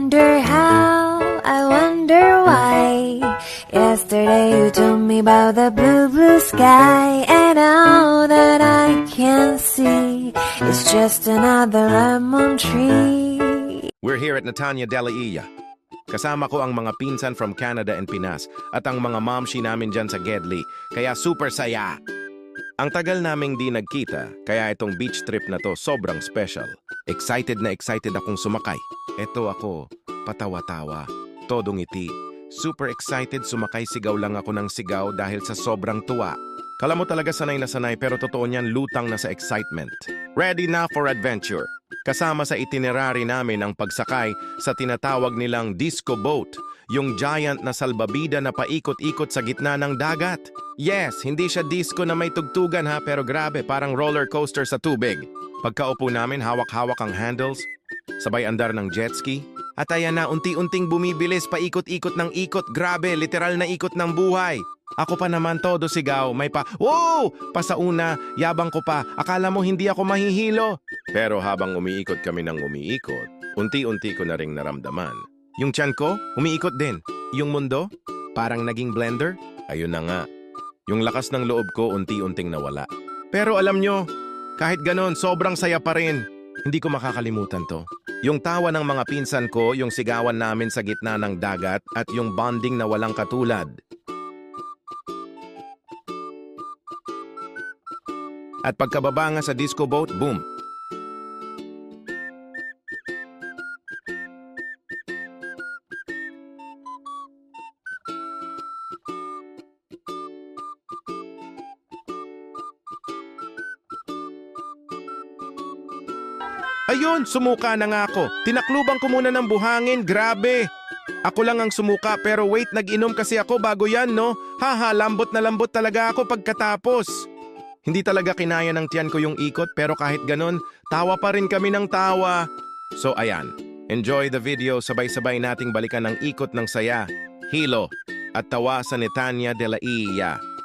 wonder how, I wonder why. Yesterday you told me about the blue, blue sky, and now that I can see, it's just another lemon tree. We're here at Natanya de la Ia. Kasama ko ang mga pinsan from Canada and Pinas at ang mga momshi namin dyan sa Gedli, kaya super saya! Ang tagal naming di nagkita, kaya itong beach trip na to sobrang special. Excited na excited akong sumakay. Eto ako, patawa-tawa, todo ngiti. Super excited, sumakay, sigaw lang ako ng sigaw dahil sa sobrang tuwa. Kala mo talaga sanay na sanay pero totoo niyan lutang na sa excitement. Ready na for adventure. Kasama sa itinerary namin ang pagsakay sa tinatawag nilang disco boat, yung giant na salbabida na paikot-ikot sa gitna ng dagat. Yes, hindi siya disco na may tugtugan ha, pero grabe, parang roller coaster sa tubig. Pagkaupo namin, hawak-hawak ang handles, sabay andar ng jet ski. At ayan na, unti-unting bumibilis, paikot-ikot ng ikot, grabe, literal na ikot ng buhay. Ako pa naman todo sigaw, may pa, wow! Pasauna, yabang ko pa, akala mo hindi ako mahihilo. Pero habang umiikot kami ng umiikot, unti-unti ko na ring naramdaman. Yung tiyan ko, umiikot din. Yung mundo, parang naging blender. Ayun na nga. Yung lakas ng loob ko unti-unting nawala. Pero alam nyo, kahit ganon, sobrang saya pa rin. Hindi ko makakalimutan to. Yung tawa ng mga pinsan ko, yung sigawan namin sa gitna ng dagat, at yung bonding na walang katulad. At pagkababa nga sa disco boat, boom! Ayun, sumuka na nga ako. Tinakluban ko muna ng buhangin, grabe. Ako lang ang sumuka pero wait, nag-inom kasi ako bago yan, no? Haha, lambot na lambot talaga ako pagkatapos. Hindi talaga kinaya ng tiyan ko yung ikot pero kahit ganon, tawa pa rin kami ng tawa. So ayan, enjoy the video, sabay-sabay nating balikan ng ikot ng saya, hilo, at tawa sa Natanya de la Ia.